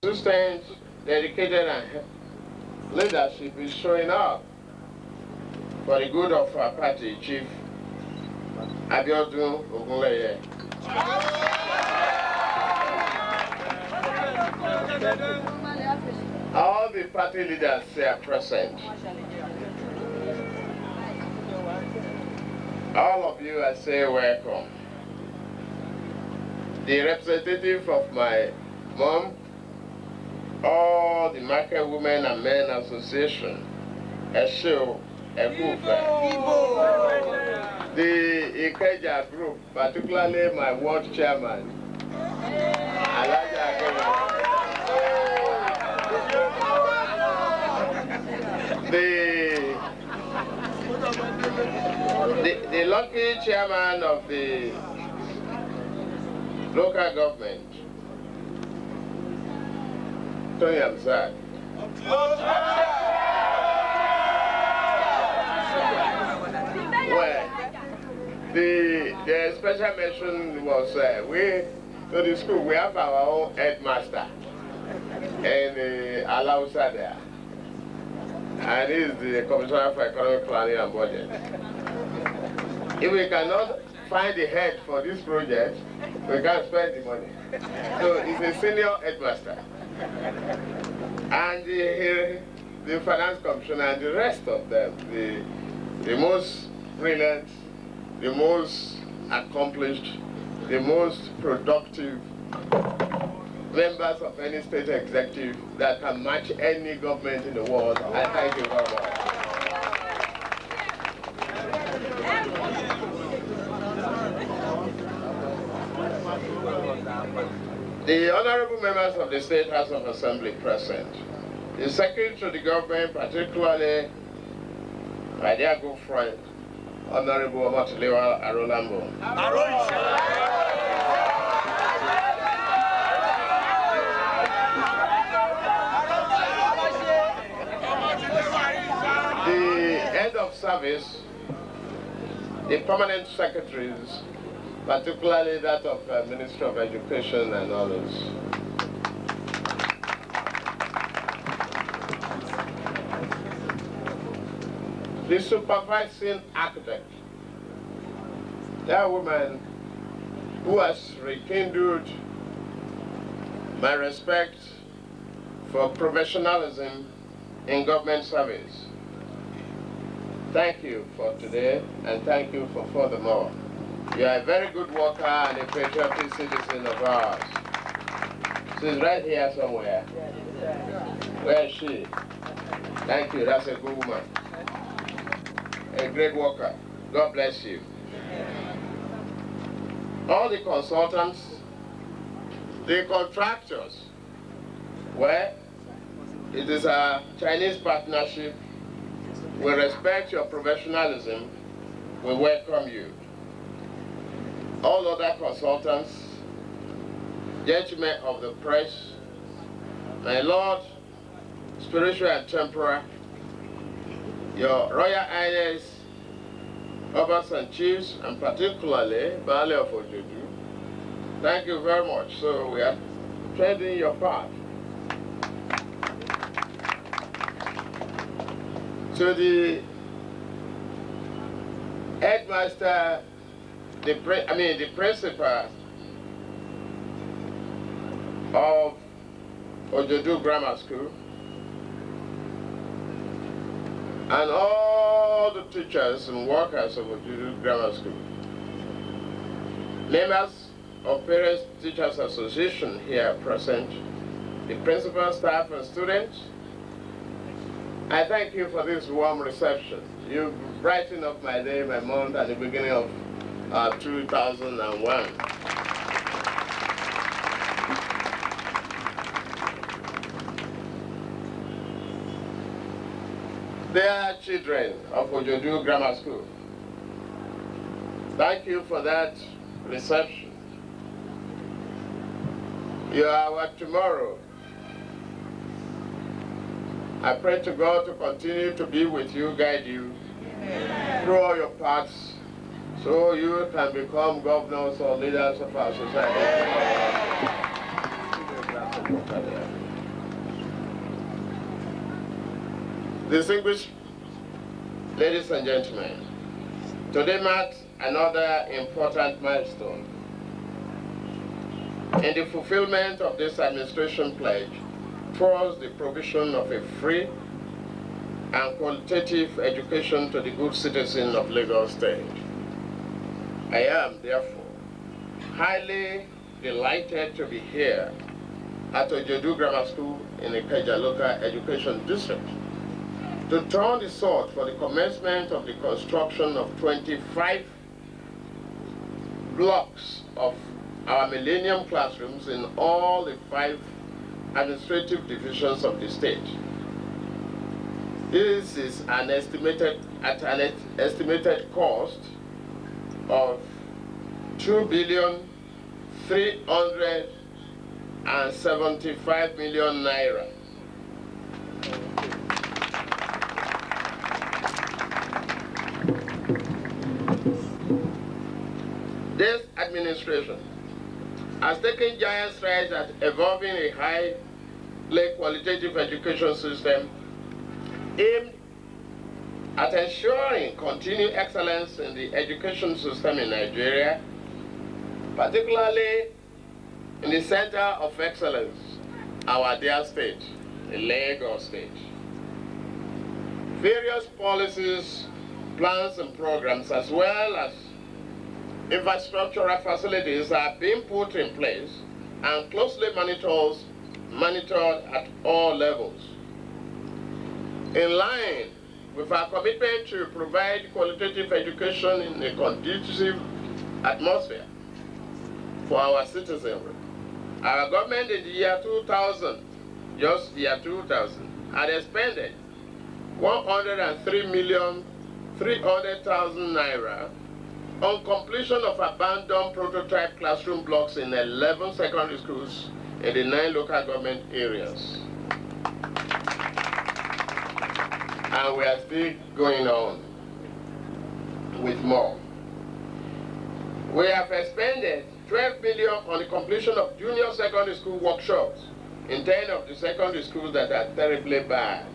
Consistent, dedicated, and leadership is showing up for the good of our party, Chief Ojodu Ogunleye. All the party leaders are present. All of you, I say welcome. The representative of my mom, all the Market Women and Men Association, Esho, Ekufe, the Ikeja group, particularly my ward chairman, the lucky chairman of the local government, Tony Amzad. Well, the special mention was to the school, we have our own headmaster and Alausa there. And he is the Commissioner for Economic Planning and Budget. If we cannot find the head for this project, we can't spend the money. So he's a senior headmaster. And the finance commissioner and the rest of them, the most brilliant, the most accomplished, the most productive members of any state executive that can match any government in the world. I thank you very much. The honorable members of the State House of Assembly present, the Secretary to the government, particularly my dear good friend, Honorable Omotiliwa Arolambo. The head of service, the permanent secretaries, particularly that of Ministry of Education and others. The supervising architect, that woman who has rekindled my respect for professionalism in government service. Thank you for today, and thank you for furthermore. You are a very good worker and a patriotic citizen of ours. She's right here somewhere. Where is she? Thank you, that's a good woman. A great worker. God bless you. All the consultants, the contractors, well, it is a Chinese partnership. We respect your professionalism. We welcome you. All other consultants, gentlemen of the press, my Lord, spiritual and temporal, your Royal Highness, Others and Chiefs, and particularly Baale of Ojodu, thank you very much. So we are treading your path. So the headmaster, the principal of Ojodu Grammar School, and all the teachers and workers of Ojodu Grammar School, members of Parents Teachers Association here present, the principal, staff, and students, I thank you for this warm reception. You've brightened up my day, my month at the beginning of 2001. They are children of Ojodu Grammar School. Thank you for that reception. You are our tomorrow. I pray to God to continue to be with you, guide you through all your paths, so you can become governors or leaders of our society. Distinguished ladies and gentlemen, today marks another important milestone in the fulfillment of this administration pledge towards the provision of a free and qualitative education to the good citizens of Lagos State. I am, therefore, highly delighted to be here at Ojodu Grammar School in Ikeja Local Education District to turn the sword for the commencement of the construction of 25 blocks of our Millennium classrooms in all the 5 administrative divisions of the state. This is at an estimated cost of 2,375 million naira. This administration has taken giant strides at evolving a highly qualitative education system aimed at ensuring continued excellence in the education system in Nigeria, particularly in the center of excellence, our dear state, the Lagos State. Various policies, plans and programs, as well as infrastructural facilities are being put in place and closely monitored at all levels. In line with our commitment to provide qualitative education in a conducive atmosphere for our citizenry, our government in the year 2000, just the year 2000, had expended 103,300,000 naira on completion of abandoned prototype classroom blocks in 11 secondary schools in the 9 local government areas. And we are still going on with more. We have expended 12 million on the completion of junior secondary school workshops in 10 of the secondary schools that are terribly bad,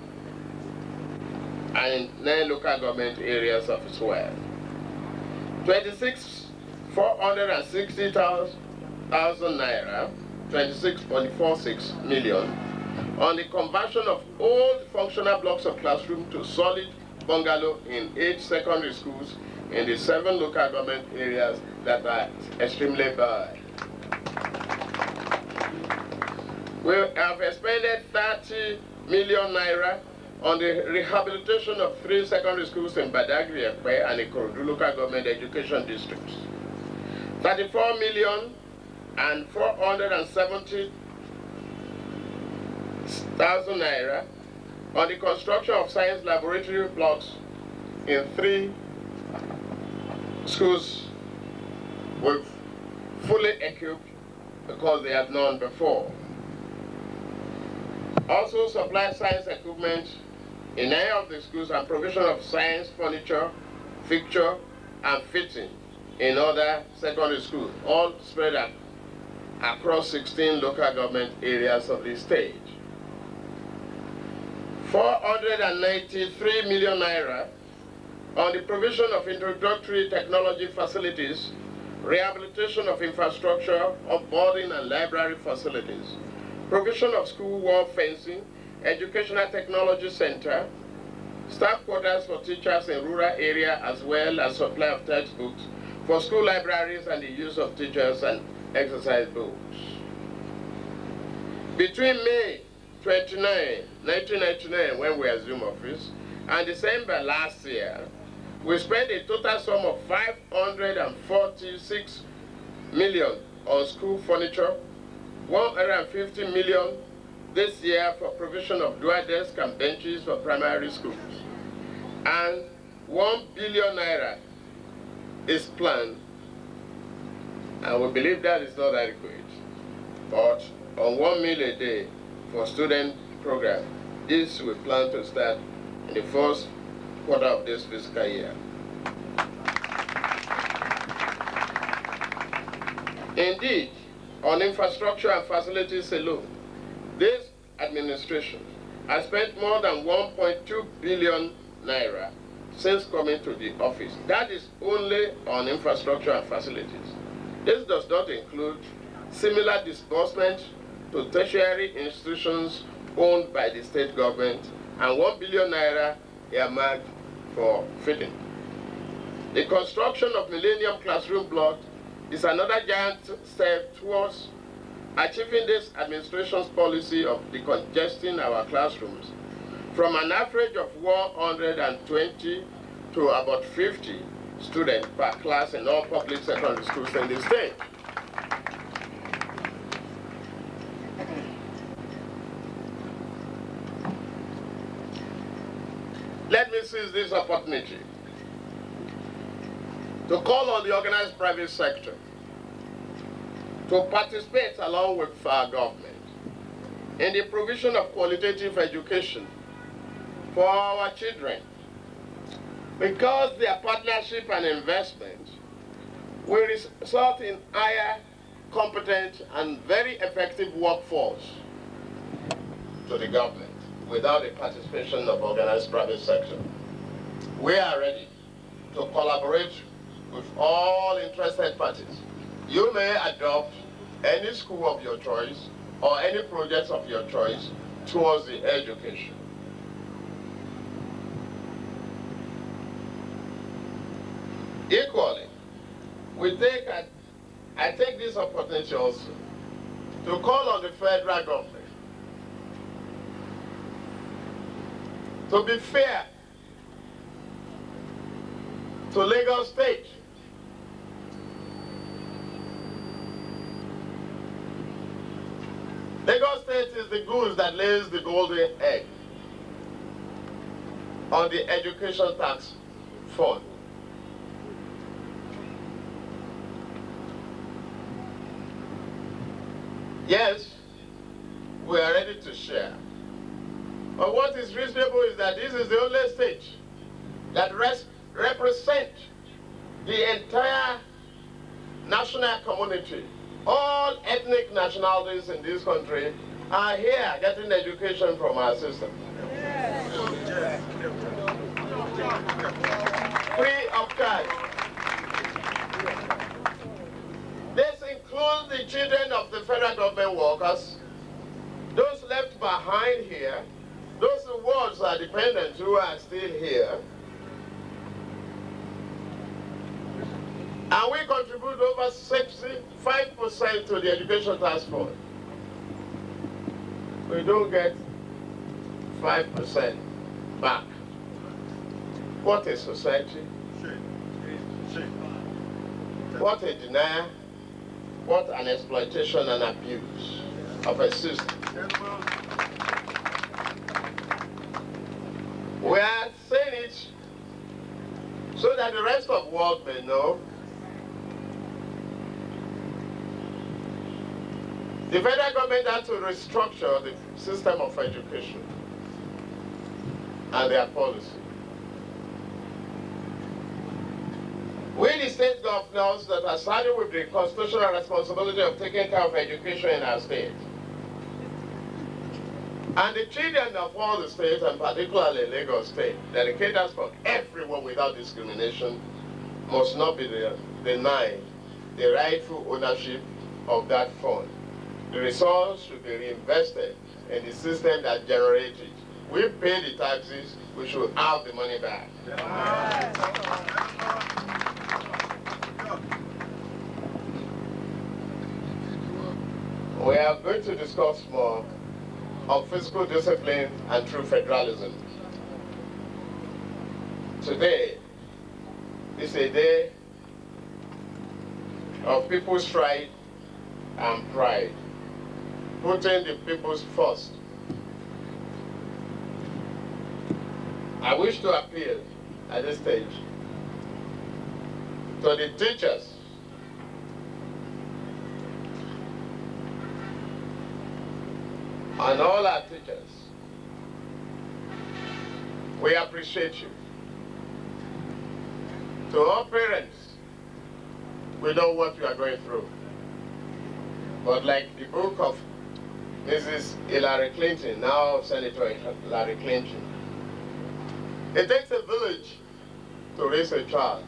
and in 9 local government areas of as well. 26,460,000 naira, 26.46 million, on the conversion of old functional blocks of classroom to solid bungalow in 8 secondary schools in the 7 local government areas that are extremely bad. We have expended 30 million naira on the rehabilitation of 3 secondary schools in Badagry, Ekpe, and Ikorodu local government education districts. 34,470,000 naira on the construction of science laboratory blocks in 3 schools with fully equipped because they had none before. Also supply science equipment in 9 of the schools and provision of science furniture, fixture, and fitting in other secondary schools, all spread across 16 local government areas of the state. 493 million naira on the provision of introductory technology facilities, rehabilitation of infrastructure, of boarding and library facilities, provision of school wall fencing, educational technology center, staff quarters for teachers in rural area, as well as supply of textbooks for school libraries and the use of teachers and exercise books. Between May 29, 1999, when we assumed office, and December last year, we spent a total sum of 546 million on school furniture, 150 million this year for provision of dual desks and benches for primary schools, and 1 billion naira is planned, and we believe that is not adequate, but on 1 meal a day for student program. This we plan to start in the first quarter of this fiscal year. Indeed, on infrastructure and facilities alone, this administration I spent more than 1.2 billion naira since coming to the office. That is only on infrastructure and facilities. This does not include similar disbursement to tertiary institutions owned by the state government and 1 billion naira earmarked for feeding. The construction of Millennium classroom block is another giant step towards achieving this administration's policy of decongesting our classrooms from an average of 120 to about 50 students per class in all public secondary schools in the state. Let me seize this opportunity to call on the organized private sector to participate along with our government in the provision of qualitative education for our children, because their partnership and investment will result in higher, competent, and very effective workforce to the government without the participation of organized private sector. We are ready to collaborate with all interested parties. You may adopt any school of your choice or any projects of your choice towards the education. Equally, I take this opportunity also to call on the federal government to be fair to Lagos State. Lagos State is the goose that lays the golden egg on the education tax fund. Yes, we are ready to share. But what is reasonable is that this is the only state that represents the entire national community. All ethnic nationalities in this country are here getting education from our system. Free of charge. This includes the children of the federal government workers, those left behind here, those wards are dependents who are still here. And we contribute over 65% to the education task fund. We don't get 5% back. What a society. What a denial. What an exploitation and abuse of a system. We are saying it so that the rest of the world may know. The federal government had to restructure the system of education and their policy. We, the state governors that are saddled with the constitutional responsibility of taking care of education in our state, and the children of all the states, and particularly Lagos State, dedicators for everyone without discrimination, must not be denied the rightful ownership of that fund. The resource should be reinvested in the system that generates it. We pay the taxes, we should have the money back. We are going to discuss more on fiscal discipline and true federalism. Today is a day of people's pride and pride, putting the people's first. I wish to appeal at this stage to the teachers and all our teachers. We appreciate you. To all parents, we know what you are going through. But like the book of Mrs. Hillary Clinton, now Senator Hillary Clinton. It takes a village to raise a child.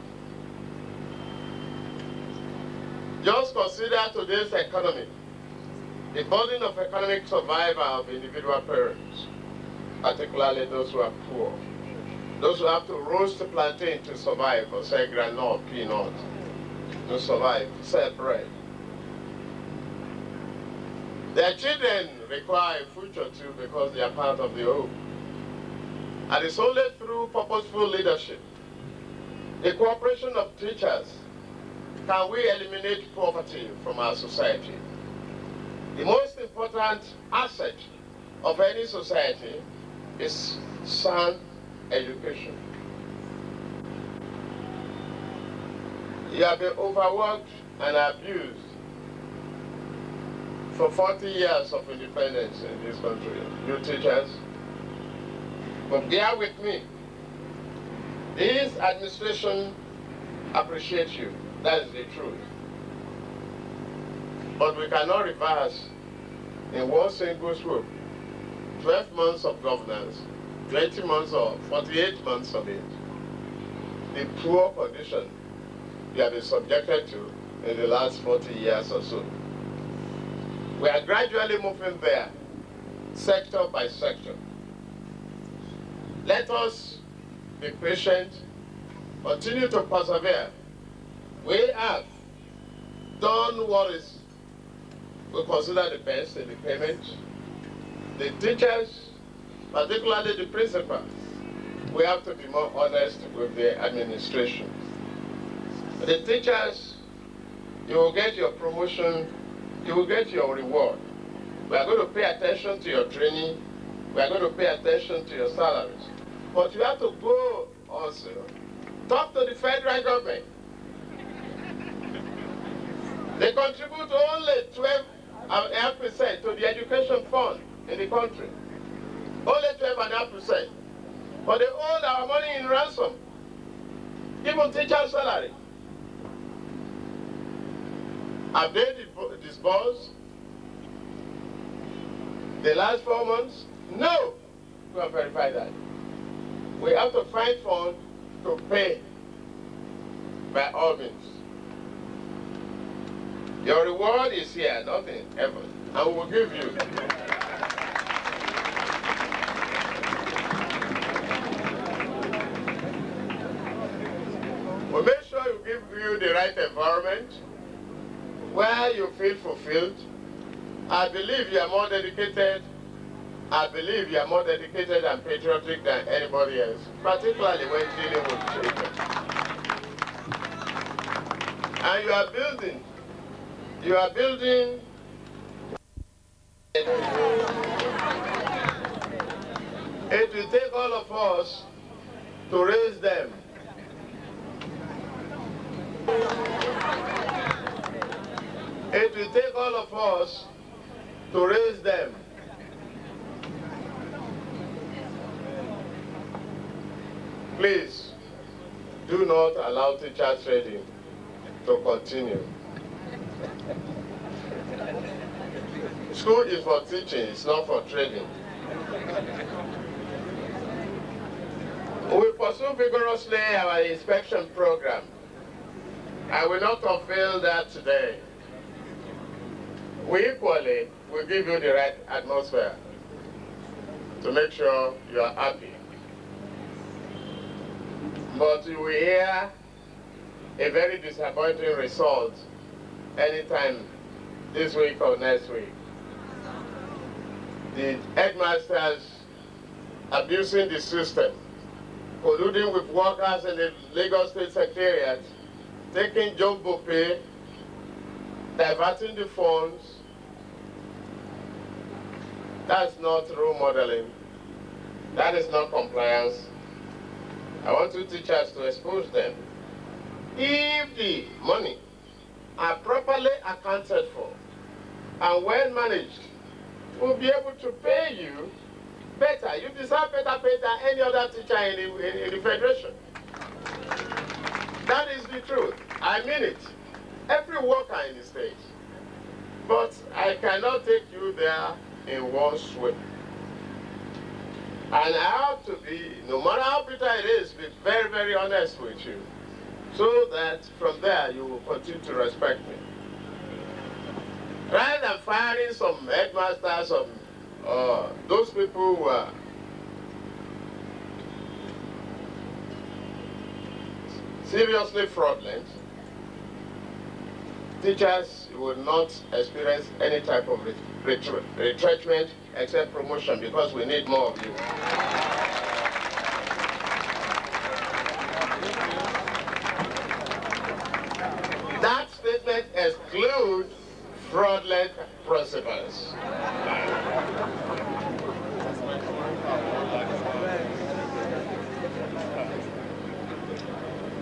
Just consider today's economy, the burden of economic survival of individual parents, particularly those who are poor, those who have to roast the plantain to survive, or sell granite, peanut to survive, sell bread. Their children require a future too because they are part of the whole. And it's only through purposeful leadership, the cooperation of teachers, can we eliminate poverty from our society. The most important asset of any society is sound education. You have been overworked and abused for 40 years of independence in this country, you teachers. But bear with me. This administration appreciates you. That is the truth. But we cannot reverse in one single swoop 12 months of governance, 20 months or 48 months of it. The poor condition you have been subjected to in the last 40 years or so. We are gradually moving there, sector by sector. Let us be patient, continue to persevere. We have done what is we consider the best in the payment. The teachers, particularly the principals, we have to be more honest with the administration. The teachers, you will get your promotion, you will get your reward. We are going to pay attention to your training. We are going to pay attention to your salaries. But you have to go also, talk to the federal government. They contribute only 12.5% to the education fund in the country. Only 12.5%. But they hold our money in ransom. Even teacher salary. Have they disbursed the last 4 months? No. We have verified that. We have to find funds to pay by all means. Your reward is here, not in heaven, and we will give you. We'll make sure we give you the right environment where you feel fulfilled. I believe you are more dedicated. I believe you are more dedicated and patriotic than anybody else, particularly when dealing with children. And you are building. It will take all of us to raise them. It will take all of us to raise them. Please, do not allow teacher trading to continue. School is for teaching, it's not for trading. We pursue vigorously our inspection program. I will not unveil that today. We equally will give you the right atmosphere to make sure you are happy. But you will hear a very disappointing result anytime this week or next week. The headmasters abusing the system, colluding with workers in the Lagos State Secretariat, taking jumbo pay, diverting the funds. That's not role modeling. That is not compliance. I want you teachers to expose them. If the money are properly accounted for and well managed, we'll be able to pay you better. You deserve better pay than any other teacher in the Federation. That is the truth. I mean it. Every worker in the state. But I cannot take you there in one sweep. And I have to be, no matter how bitter it is, be very, very honest with you, so that from there you will continue to respect me. Rather than firing some headmasters, some those people who are seriously fraudulent, teachers will not experience any type of retrenchment except promotion, because we need more of you. That statement excludes fraudulent principals.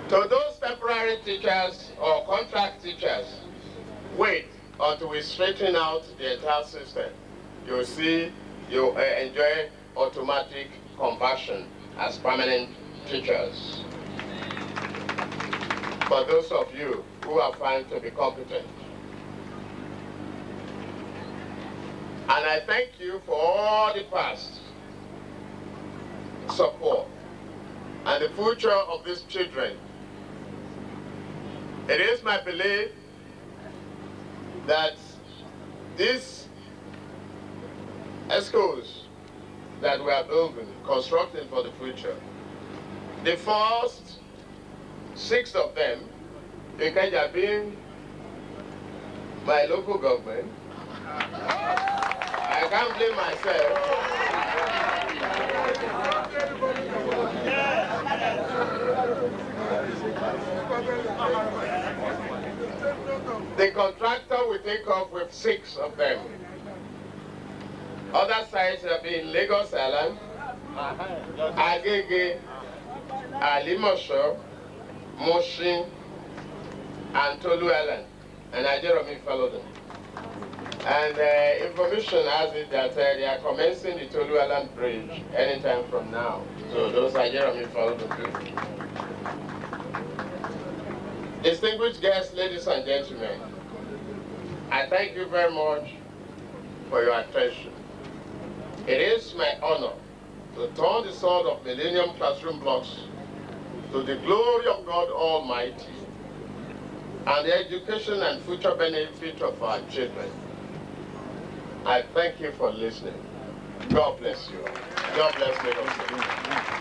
To those temporary teachers or contract teachers, wait until we straighten out the entire system. You'll see you enjoy automatic conversion as permanent teachers. For those of you who are found to be competent. And I thank you for all the past support and the future of these children. It is my belief that these schools that we are building, constructing for the future, the first 6 of them, Ikeja being my local government, I can't blame myself. The contractor will take off with 6 of them. Other sites have been Lagos Island, Agege, Alimosho, Moshin, and Tolu Island. And Jeremy followed them. And information has it that they are commencing the Tolu Island Bridge anytime from now. So those are Jeremy followed them too. Distinguished guests, ladies and gentlemen, I thank you very much for your attention. It is my honor to turn the sword of Millennium classroom blocks to the glory of God Almighty and the education and future benefit of our children. I thank you for listening. God bless you. God bless Lagos.